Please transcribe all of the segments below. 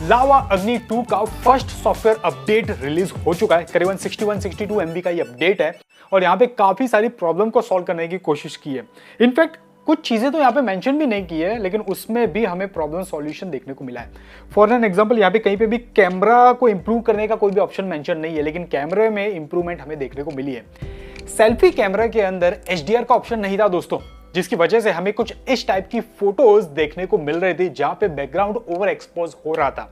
लावा अग्नि 2 का first software update release हो चुका है। करीबन 61-62 MB का ये अपडेट है और यहाँ पे काफी सारी प्रॉब्लम को सॉल्व करने की कोशिश की है। इनफैक्ट कुछ चीजें तो यहाँ पे मेंशन भी नहीं की है, लेकिन उसमें भी हमें प्रॉब्लम सॉल्यूशन देखने को मिला है। फॉर एन एग्जांपल, यहाँ पे कहीं पे भी कैमरा को इंप्रूव करने का कोई भी ऑप्शन मेंशन नहीं है, लेकिन कैमरे में इंप्रूवमेंट हमें देखने को मिली है। सेल्फी कैमरा के अंदर HDR का ऑप्शन नहीं था दोस्तों, जिसकी वजह से हमें कुछ इस टाइप की फोटोज देखने को मिल रही थी जहां पे बैकग्राउंड ओवर एक्सपोज हो रहा था।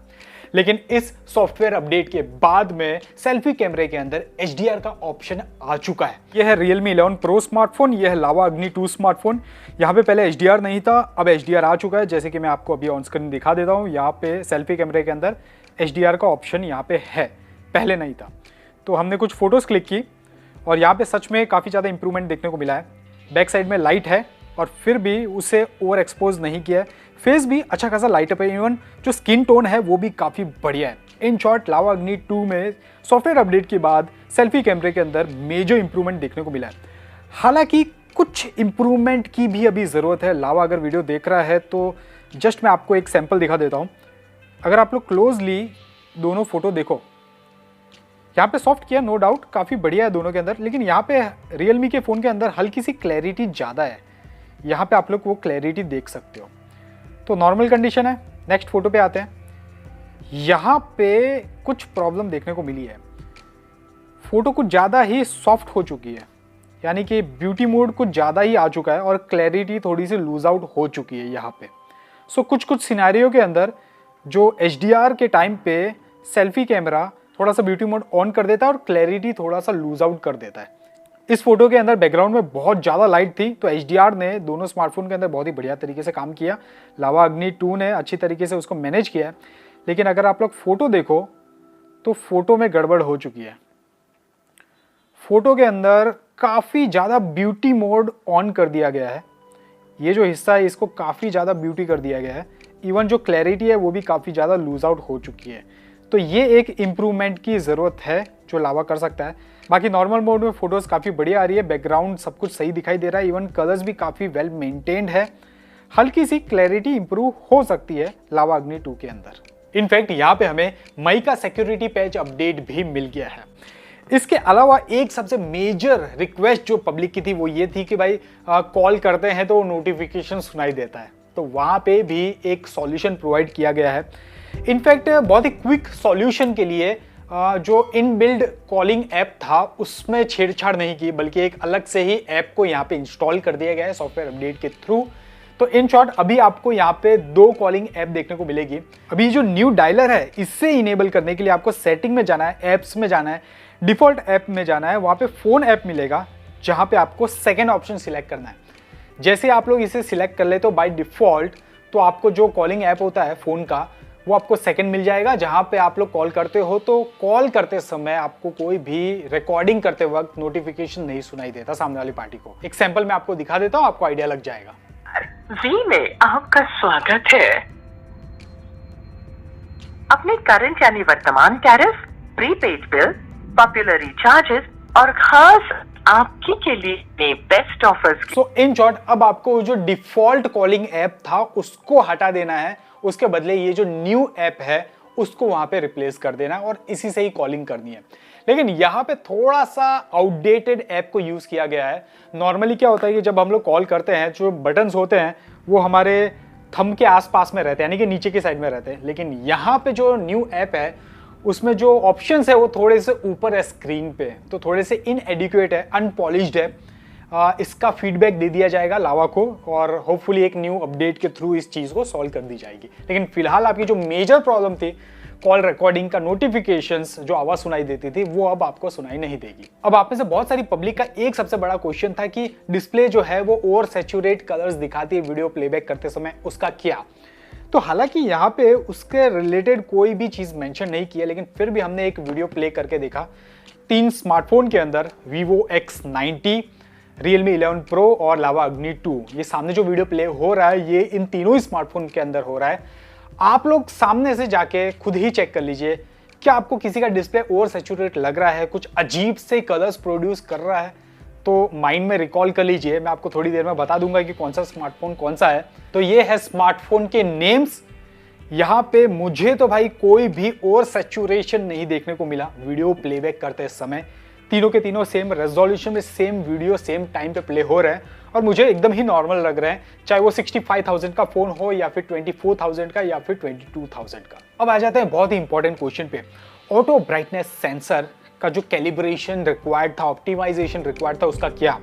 लेकिन इस सॉफ्टवेयर अपडेट के बाद में सेल्फी कैमरे के अंदर HDR का ऑप्शन आ चुका है। यह है Realme 11 Pro स्मार्टफोन, यह है लावा अग्नि 2 स्मार्टफोन। यहाँ पे पहले HDR नहीं था, अब HDR आ चुका है। जैसे कि मैं आपको अभी ऑन स्क्रीन दिखा देता हूँ, यहाँ पे सेल्फी कैमरे के अंदर HDR का ऑप्शन यहाँ पे है, पहले नहीं था। तो हमने कुछ फोटोज क्लिक की और यहाँ पे सच में काफ़ी ज़्यादा इंप्रूवमेंट देखने को मिला है। बैक साइड में लाइट है और फिर भी उसे ओवर एक्सपोज नहीं किया है। फेस भी अच्छा खासा लाइट अप है, इवन जो स्किन टोन है वो भी काफ़ी बढ़िया है। इन शॉर्ट, लावा अग्नि 2 में सॉफ्टवेयर अपडेट के बाद सेल्फी कैमरे के अंदर मेजर इंप्रूवमेंट देखने को मिला है। हालांकि कुछ इंप्रूवमेंट की भी अभी ज़रूरत है। लावा अगर वीडियो देख रहा है तो जस्ट मैं आपको एक सैंपल दिखा देता हूँ। अगर आप लोग क्लोजली दोनों फोटो देखो, यहाँ पे सॉफ्ट किया नो डाउट, काफ़ी बढ़िया है दोनों के अंदर, लेकिन यहाँ पे रियलमी के फ़ोन के अंदर हल्की सी क्लैरिटी ज़्यादा है। यहाँ पे आप लोग वो क्लैरिटी देख सकते हो। तो नॉर्मल कंडीशन है। नेक्स्ट फोटो पे आते हैं। यहाँ पे कुछ प्रॉब्लम देखने को मिली है। फोटो कुछ ज़्यादा ही सॉफ्ट हो चुकी है, यानी कि ब्यूटी मोड कुछ ज़्यादा ही आ चुका है और क्लैरिटी थोड़ी सी लूज आउट हो चुकी है यहाँ पे। सो कुछ सिनेरियो के अंदर जो HDR के टाइम पे सेल्फी कैमरा थोड़ा सा ब्यूटी मोड ऑन कर देता है और क्लैरिटी थोड़ा सा लूज आउट कर देता है। इस फोटो के अंदर बैकग्राउंड में बहुत ज़्यादा लाइट थी, तो HDR ने दोनों स्मार्टफोन के अंदर बहुत ही बढ़िया तरीके से काम किया। लावा अग्नि 2 ने अच्छी तरीके से उसको मैनेज किया है। लेकिन अगर आप लोग फोटो देखो तो फोटो में गड़बड़ हो चुकी है। फोटो के अंदर काफ़ी ज़्यादा ब्यूटी मोड ऑन कर दिया गया है। ये जो हिस्सा है इसको काफ़ी ज़्यादा ब्यूटी कर दिया गया है। इवन जो क्लैरिटी है वो भी काफ़ी ज़्यादा लूज आउट हो चुकी है। तो ये एक इम्प्रूवमेंट की ज़रूरत है जो लावा कर सकता है। बाकी नॉर्मल मोड में फोटोज़ काफ़ी बढ़िया आ रही है, बैकग्राउंड सब कुछ सही दिखाई दे रहा है, इवन कलर्स भी काफ़ी वेल मेंटेन्ड है। हल्की सी क्लैरिटी इंप्रूव हो सकती है लावा अग्नि 2 के अंदर। इनफैक्ट यहाँ पे हमें मई का सिक्योरिटी पैच अपडेट भी मिल गया है। इसके अलावा एक सबसे मेजर रिक्वेस्ट जो पब्लिक की थी वो ये थी कि भाई कॉल करते हैं तो नोटिफिकेशन सुनाई देता है, तो वहाँ पे भी एक सॉल्यूशन प्रोवाइड किया गया है। इनफैक्ट बहुत ही क्विक सॉल्यूशन के लिए जो इनबिल्ड कॉलिंग ऐप था उसमें छेड़छाड़ नहीं की, बल्कि एक अलग से ही ऐप को यहाँ पे इंस्टॉल कर दिया गया है सॉफ्टवेयर अपडेट के थ्रू। तो इन शॉर्ट अभी आपको यहाँ पे 2 कॉलिंग ऐप देखने को मिलेगी। अभी जो न्यू डायलर है इससे इनेबल करने के लिए आपको सेटिंग में जाना है, ऐप्स में जाना है, डिफॉल्ट ऐप में जाना है, वहाँ पे फोन ऐप मिलेगा जहाँ पे आपको सेकेंड ऑप्शन सिलेक्ट करना है। जैसे आप लोग इसे सिलेक्ट कर ले तो बाय डिफॉल्ट तो आपको जो कॉलिंग ऐप होता है फोन का वो आपको सेकंड मिल जाएगा, जहां पे आप लोग कॉल करते हो तो कॉल करते समय आपको कोई भी रिकॉर्डिंग करते वक्त नोटिफिकेशन नहीं सुनाई देता सामने वाली पार्टी को। एक सैंपल मैं आपको दिखा देता हूं, आपको आइडिया लग जाएगा। जी में आपका स्वागत है। अपने करंट यानी वर्तमान tariff, prepaid bill, popular recharges और खास आपकी के लिए best offers. So in short अब आपको जो डिफॉल्ट कॉलिंग ऐप था उसको हटा देना है, उसके बदले ये जो न्यू ऐप है उसको वहां पे रिप्लेस कर देना है और इसी से ही कॉलिंग करनी है। लेकिन यहाँ पे थोड़ा सा आउटडेटेड ऐप को यूज किया गया है। नॉर्मली क्या होता है कि जब हम लोग कॉल करते हैं जो बटन्स होते हैं वो हमारे थंब के आसपास में रहते हैं, यानी कि नीचे की साइड में रहते हैं। लेकिन यहाँ पे जो न्यू ऐप है उसमें जो ऑप्शंस है वो थोड़े से ऊपर है स्क्रीन पे, तो थोड़े से इनएडिक्वेट है, अनपॉलिश्ड है। इसका फीडबैक दे दिया जाएगा लावा को और होपफुली एक न्यू अपडेट के थ्रू इस चीज़ को सॉल्व कर दी जाएगी। लेकिन फिलहाल आपकी जो मेजर प्रॉब्लम थी कॉल रिकॉर्डिंग का नोटिफिकेशंस जो आवाज़ सुनाई देती थी वो अब आपको सुनाई नहीं देगी। अब आप में से बहुत सारी पब्लिक का एक सबसे बड़ा क्वेश्चन था कि डिस्प्ले जो है वो ओवर सैचुरेट कलर्स दिखाती है वीडियो प्लेबैक करते समय, उसका क्या। तो हालांकि यहाँ पे उसके रिलेटेड कोई भी चीज़ मेंशन नहीं की है, लेकिन फिर भी हमने एक वीडियो प्ले करके देखा। 3 स्मार्टफोन के अंदर Vivo X90, Realme 11 Pro और लावा अग्नि 2, ये सामने जो वीडियो प्ले हो रहा है ये इन तीनों ही स्मार्टफोन के अंदर हो रहा है। आप लोग सामने से जाके खुद ही चेक कर लीजिए, क्या आपको किसी का डिस्प्ले ओवर सैचुरेट लग रहा है, कुछ अजीब से कलर्स प्रोड्यूस कर रहा है, तो माइंड में रिकॉल कर लीजिए। मैं आपको थोड़ी देर में बता दूंगा कि कौन सा स्मार्टफोन कौन सा है। तो ये है स्मार्टफोन के नेम्स, यहाँ पे मुझे तो भाई कोई भी और सैचुरेशन नहीं देखने को मिला वीडियो प्लेबैक करते समय। तीनों के तीनों सेम रेजोल्यूशन में सेम वीडियो सेम टाइम पे प्ले हो रहे हैं और मुझे एकदम ही नॉर्मल लग रहे हैं, चाहे वो 65,000 का फोन हो या फिर 24,000 का या फिर 22,000 का। अब आ जाते हैं बहुत ही इंपॉर्टेंट क्वेश्चन पे। ऑटो ब्राइटनेस सेंसर का जो कैलिब्रेशन रिक्वायर्ड था, ऑप्टिमाइजेशन रिक्वायर्ड था, उसका क्या?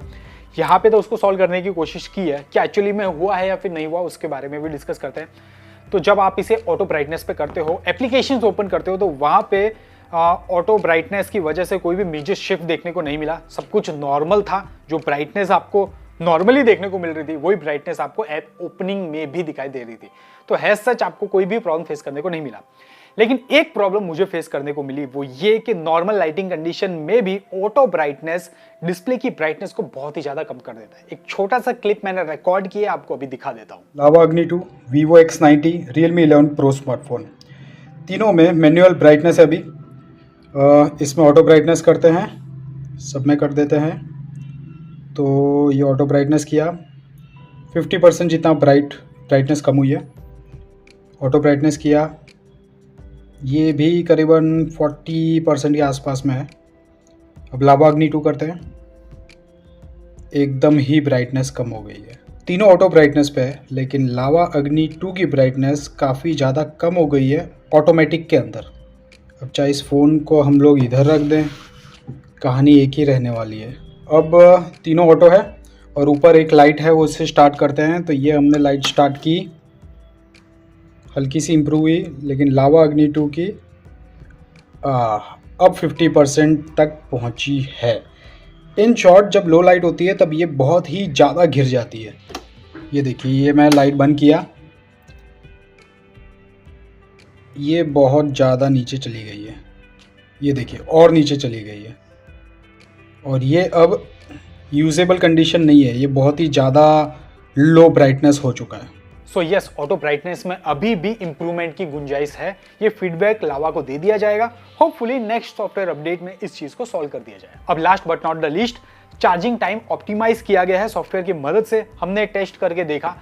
यहाँ पे तो उसको सॉल्व करने की कोशिश की है, क्या एक्चुअली में हुआ है या फिर नहीं हुआ उसके बारे में भी डिस्कस करते हैं। तो जब आप इसे ऑटो ब्राइटनेस पे करते हो, एप्लीकेशंस ओपन करते हो, तो वहाँ पे ऑटो ब्राइटनेस की वजह से कोई भी मेजर शिफ्ट देखने को नहीं मिला। सब कुछ नॉर्मल था। जो ब्राइटनेस आपको नॉर्मली देखने को मिल रही थी वही ब्राइटनेस आपको ऐप ओपनिंग में भी दिखाई दे रही थी। तो है सच आपको कोई भी प्रॉब्लम फेस करने को नहीं मिला। लेकिन एक प्रॉब्लम मुझे फेस करने को मिली, वो ये कि नॉर्मल लाइटिंग कंडीशन में भी ऑटो ब्राइटनेस डिस्प्ले की ब्राइटनेस को बहुत ही ज्यादा कम कर देता है। एक छोटा सा क्लिप मैंने रिकॉर्ड किया, आपको अभी दिखा देता हूँ। लावा अग्नि 2, Vivo X90, Realme 11 Pro smartphone, तीनों में मैनुअल ब्राइटनेस है अभी। इसमें ऑटो ब्राइटनेस करते हैं, सब में कर देते हैं। तो ये ऑटो ब्राइटनेस किया, 50% जितना ब्राइटनेस कम हुई है। ऑटो ब्राइटनेस किया, ये भी करीबन 40% के आसपास में है। अब लावा अग्नि 2 करते हैं, एकदम ही ब्राइटनेस कम हो गई है। तीनों ऑटो ब्राइटनेस पे है, लेकिन लावा अग्नि 2 की ब्राइटनेस काफ़ी ज़्यादा कम हो गई है ऑटोमेटिक के अंदर। अब चाहे इस फ़ोन को हम लोग इधर रख दें, कहानी एक ही रहने वाली है। अब तीनों ऑटो है और ऊपर एक लाइट है, वो इससे स्टार्ट करते हैं। तो ये हमने लाइट स्टार्ट की, हल्की सी इम्प्रूव हुई, लेकिन लावा अग्नि 2 की अब 50% तक पहुंची है। इन शॉर्ट जब लो लाइट होती है तब ये बहुत ही ज़्यादा घिर जाती है। ये देखिए, ये मैं लाइट बंद किया, ये बहुत ज़्यादा नीचे चली गई है। ये देखिए और नीचे चली गई है और ये अब यूजेबल कंडीशन नहीं है, ये बहुत ही ज़्यादा लो ब्राइटनेस हो चुका है। सो यस, ऑटो ब्राइटनेस में अभी भी इंप्रूवमेंट की गुंजाइश है। ये फीडबैक लावा को दे दिया जाएगा। होपफुली नेक्स्ट सॉफ्टवेयर अपडेट में इस चीज को सॉल्व कर दिया जाए। अब last but not the least, charging time optimize किया गया है सॉफ्टवेयर की मदद से। हमने टेस्ट करके देखा,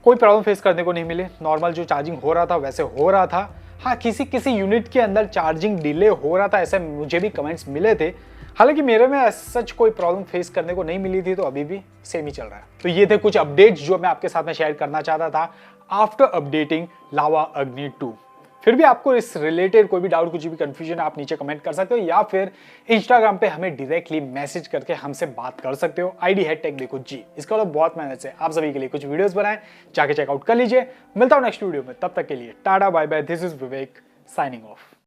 कोई प्रॉब्लम फेस करने को नहीं मिले। नॉर्मल जो चार्जिंग हो रहा था वैसे हो रहा था। हाँ, किसी यूनिट के अंदर चार्जिंग डिले हो रहा था, ऐसे मुझे भी कमेंट्स मिले थे। हालांकि मेरे में सच कोई प्रॉब्लम फेस करने को नहीं मिली थी, तो अभी भी सेम ही चल रहा है। तो ये थे कुछ अपडेट्स जो मैं आपके साथ में शेयर करना चाहता था आफ्टर अपडेटिंग लावा अग्नि 2। फिर भी आपको इस रिलेटेड कोई भी डाउट, कुछ भी कंफ्यूजन, आप नीचे कमेंट कर सकते हो या फिर इंस्टाग्राम पे हमें डायरेक्टली मैसेज करके हमसे बात कर सकते हो। आईडी है टेक देखो जी। इसका मतलब बहुत मेहनत से आप सभी के लिए कुछ वीडियोस बनाए, जाके चेकआउट कर लीजिए। मिलता हूं नेक्स्ट वीडियो में, तब तक के लिए ta-ta bye bye. This is Vivek signing of.